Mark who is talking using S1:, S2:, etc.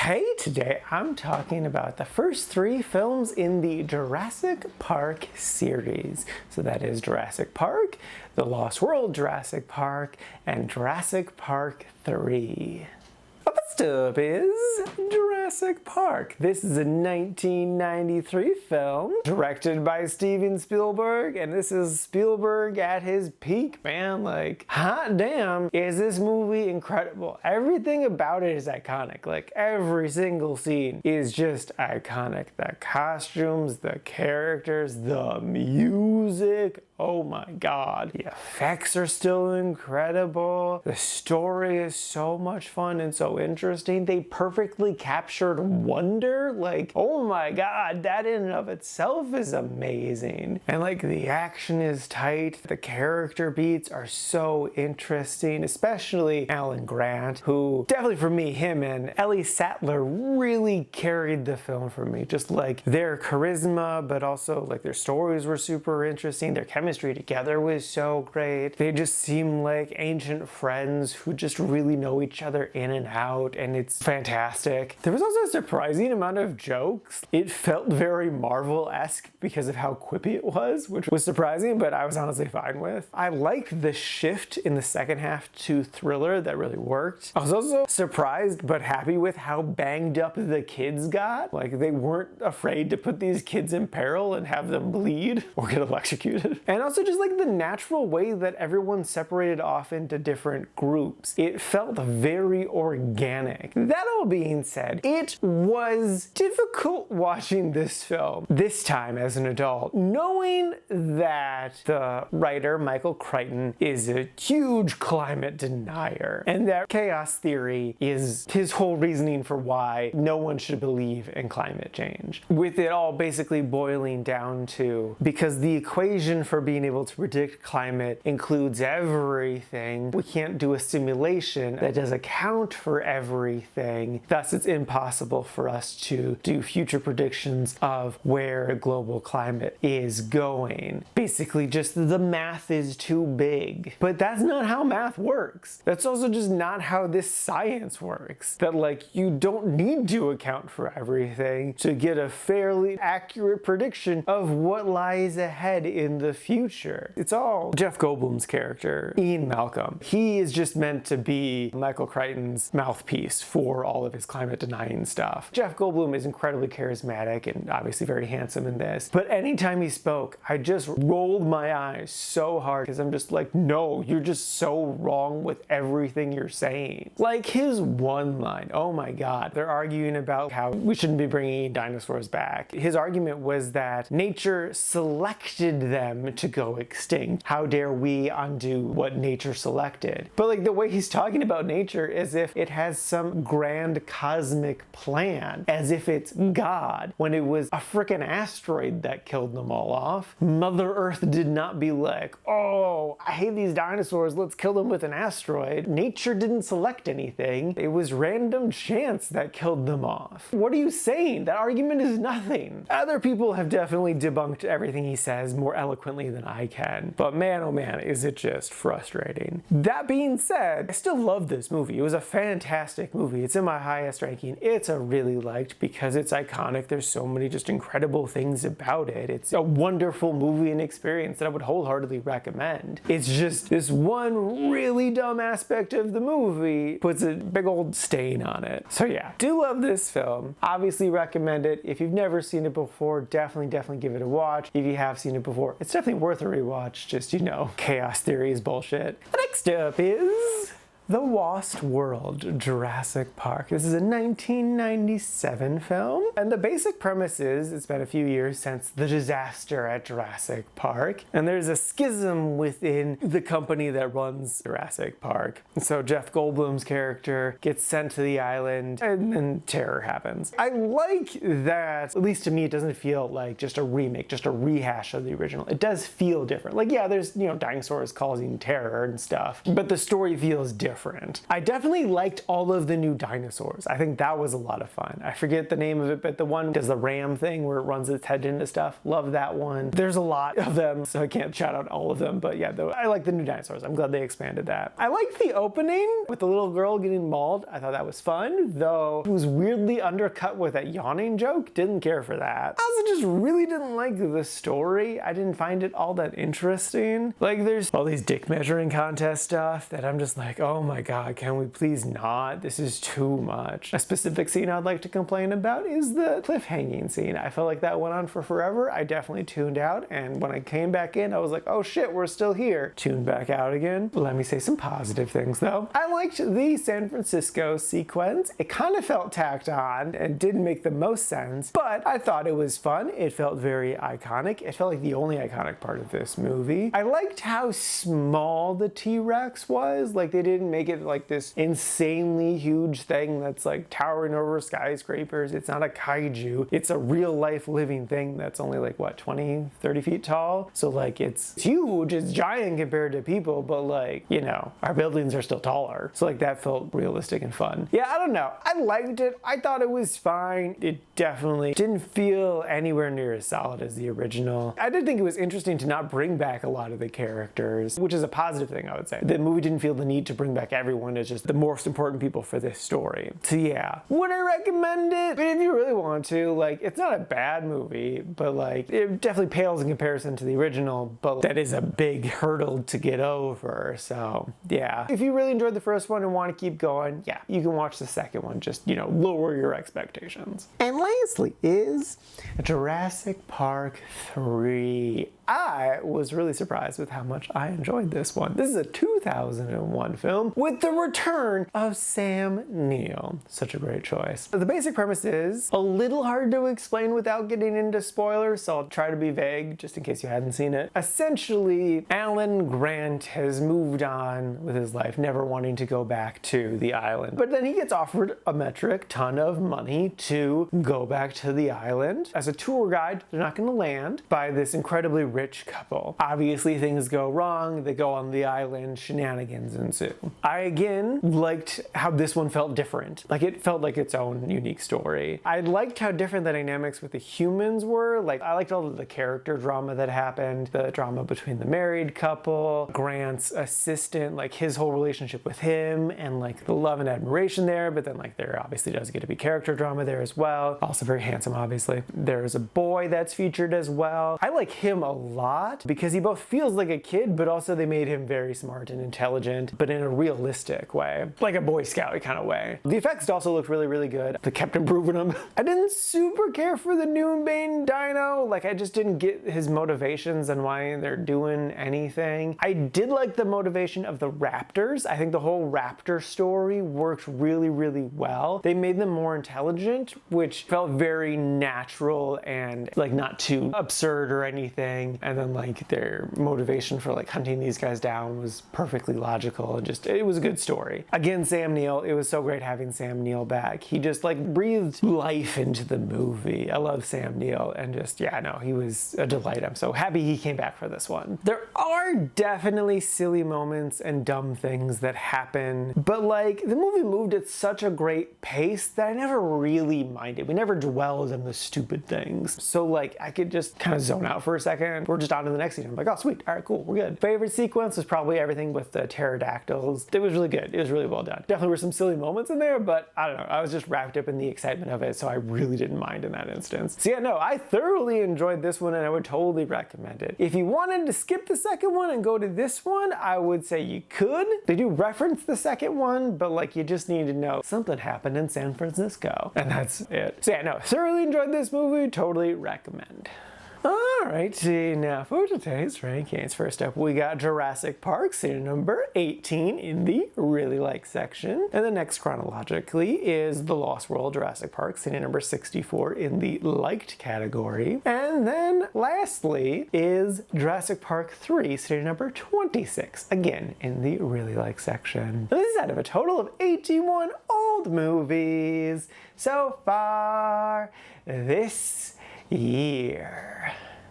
S1: Hey, today I'm talking about the first 3 films in the Jurassic Park series. So that is Jurassic Park, The Lost World Jurassic Park, and Jurassic Park III. First up is Jurassic Park. This is a 1993 film directed by Steven Spielberg, and this is Spielberg at his peak, man. Like, hot damn, is this movie incredible. Everything about it is iconic. Like, every single scene is just iconic. The costumes, the characters, the music. Oh my god. The effects are still incredible. The story is so much fun and so interesting. They perfectly captured wonder. Like, oh my god, that in and of itself is amazing. And like, the action is tight. The character beats are so interesting, especially Alan Grant, who definitely for me, him and Ellie Sattler really carried the film for me. Just like their charisma, but also like their stories were super interesting. Their chemistry together was so great. They just seem like ancient friends who just really know each other in and out, and it's fantastic. There was also a surprising amount of jokes. It felt very Marvel-esque because of how quippy it was, which was surprising, but I was honestly fine with. I liked the shift in the second half to thriller. That really worked. I was also surprised but happy with how banged up the kids got. Like, they weren't afraid to put these kids in peril and have them bleed or get electrocuted. And also just like the natural way that everyone separated off into different groups. It felt very organic. That all being said, it was difficult watching this film, this time as an adult, knowing that the writer, Michael Crichton, is a huge climate denier, and that chaos theory is his whole reasoning for why no one should believe in climate change. With it all basically boiling down to, because the equation for being able to predict climate includes everything, we can't do a simulation that does account for everything. Thus, it's impossible for us to do future predictions of where global climate is going. Basically, just the math is too big. But that's not how math works. That's also just not how this science works. That, like, you don't need to account for everything to get a fairly accurate prediction of what lies ahead in the future. It's all Jeff Goldblum's character, Ian Malcolm. He is just meant to be Michael Crichton's mouthpiece for all of his climate denying stuff. Jeff Goldblum is incredibly charismatic and obviously very handsome in this, but anytime he spoke, I just rolled my eyes so hard because I'm just like, no, you're just so wrong with everything you're saying. Like his one line, oh my god, they're arguing about how we shouldn't be bringing dinosaurs back. His argument was that nature selected them to go extinct. How dare we undo what nature selected? But like the way he's talking about nature as if it has some grand cosmic plan, as if it's God, when it was a frickin' asteroid that killed them all off. Mother Earth did not be like, oh, I hate these dinosaurs, let's kill them with an asteroid. Nature didn't select anything. It was random chance that killed them off. What are you saying? That argument is nothing. Other people have definitely debunked everything he says more eloquently than I can. But man, oh man, is it just frustrating. That being said, I still love this movie. It was a fantastic movie. It's in my highest ranking. It's a really liked because it's iconic. There's so many just incredible things about it. It's a wonderful movie and experience that I would wholeheartedly recommend. It's just this one really dumb aspect of the movie puts a big old stain on it. So yeah, do love this film. Obviously recommend it. If you've never seen it before, definitely give it a watch. If you have seen it before, it's definitely worth a rewatch. Just, you know, chaos theory is bullshit. Next up is The Lost World Jurassic Park. This is a 1997 film, and the basic premise is it's been a few years since the disaster at Jurassic Park, and there's a schism within the company that runs Jurassic Park. And so Jeff Goldblum's character gets sent to the island, and then terror happens. I like that, at least to me, it doesn't feel like just a remake, just a rehash of the original. It does feel different. Like, yeah, there's, you know, dinosaurs causing terror and stuff, but the story feels different. I definitely liked all of the new dinosaurs. I think that was a lot of fun. I forget the name of it, but the one does the ram thing where it runs its head into stuff. Love that one. There's a lot of them, so I can't shout out all of them, but yeah, I like the new dinosaurs. I'm glad they expanded that. I liked the opening with the little girl getting mauled. I thought that was fun, though it was weirdly really undercut with a yawning joke. Didn't care for that. I also just really didn't like the story. I didn't find it all that interesting. Like, there's all these dick measuring contest stuff that I'm just like, oh my god, can we please not? This is too much. A specific scene I'd like to complain about is the cliffhanging scene. I felt like that went on for forever. I definitely tuned out, and when I came back in, I was like, oh shit, we're still here. Tuned back out again. Let me say some positive things though. I liked the San Francisco sequence. It kind of felt tacked on and didn't make the most sense, but I thought it was fun. It felt very iconic. It felt like the only iconic part of this movie. I liked how small the T-Rex was. Like, they didn't make it like this insanely huge thing that's like towering over skyscrapers. It's not a kaiju. It's a real life living thing that's only like, what, 20, 30 feet tall? So like, it's huge, it's giant compared to people, but like, you know, our buildings are still taller. So like, that felt realistic and fun. Yeah, I don't know. I liked it. I thought it was fine. It definitely didn't feel anywhere near as solid as the original. I did think it was interesting to not bring back a lot of the characters, which is a positive thing, I would say. The movie didn't feel the need to bring back everyone. It's just the most important people for this story. So yeah, would I recommend it? But if you really want to, like, it's not a bad movie, but like, it definitely pales in comparison to the original, but that is a big hurdle to get over. So yeah, if you really enjoyed the first one and want to keep going, yeah, you can watch the second one. Just, you know, lower your expectations. And lastly is Jurassic Park 3. I was really surprised with how much I enjoyed this one. This is a 2001 film with the return of Sam Neill. Such a great choice. The basic premise is a little hard to explain without getting into spoilers, so I'll try to be vague just in case you hadn't seen it. Essentially, Alan Grant has moved on with his life, never wanting to go back to the island. But then he gets offered a metric ton of money to go back to the island. As a tour guide, they're not going to land, by this incredibly rich couple. Obviously, things go wrong. They go on the island, shenanigans ensue. I again liked how this one felt different. Like, it felt like its own unique story. I liked how different the dynamics with the humans were. Like, I liked all of the character drama that happened, the drama between the married couple, Grant's assistant, like his whole relationship with him, and like the love and admiration there, but then like there obviously does get to be character drama there as well. Also very handsome, obviously. There's a boy that's featured as well. I like him a lot because he both feels like a kid, but also they made him very smart and intelligent, but in a realistic way, like a Boy Scout kind of way. The effects also looked really, really good. They kept improving them. I didn't super care for the Noonbane dino. Like, I just didn't get his motivations and why they're doing anything. I did like the motivation of the raptors. I think the whole raptor story worked really, really well. They made them more intelligent, which felt very natural and like not too absurd or anything. And then like their motivation for like hunting these guys down was perfectly logical, and just, it was a good story. Again, Sam Neill, it was so great having Sam Neill back. He just like breathed life into the movie. I love Sam Neill, and just, yeah, no, he was a delight. I'm so happy he came back for this one. There are definitely silly moments and dumb things that happen, but like the movie moved at such a great pace that I never really minded. We never dwelled on the stupid things. So like I could just kind of zone out for a second. We're just on to the next scene. I'm like, oh sweet, all right, cool, we're good. Favorite sequence was probably everything with the pterodactyls. It was really good. It was really well done. Definitely were some silly moments in there, but I don't know. I was just wrapped up in the excitement of it, so I really didn't mind in that instance. So yeah, no, I thoroughly enjoyed this one, and I would totally recommend it. If you wanted to skip the second one and go to this one, I would say you could. They do reference the second one, but like you just need to know something happened in San Francisco, and that's it. So yeah, no, thoroughly enjoyed this movie. Totally recommend. Alrighty, now for today's rankings. First up, we got Jurassic Park, scene number 18 in the really like section. And the next chronologically is The Lost World, Jurassic Park, scene number 64 in the liked category. And then lastly is Jurassic Park 3, scene number 26, again in the really like section. Now, this is out of a total of 81 old movies so far this year.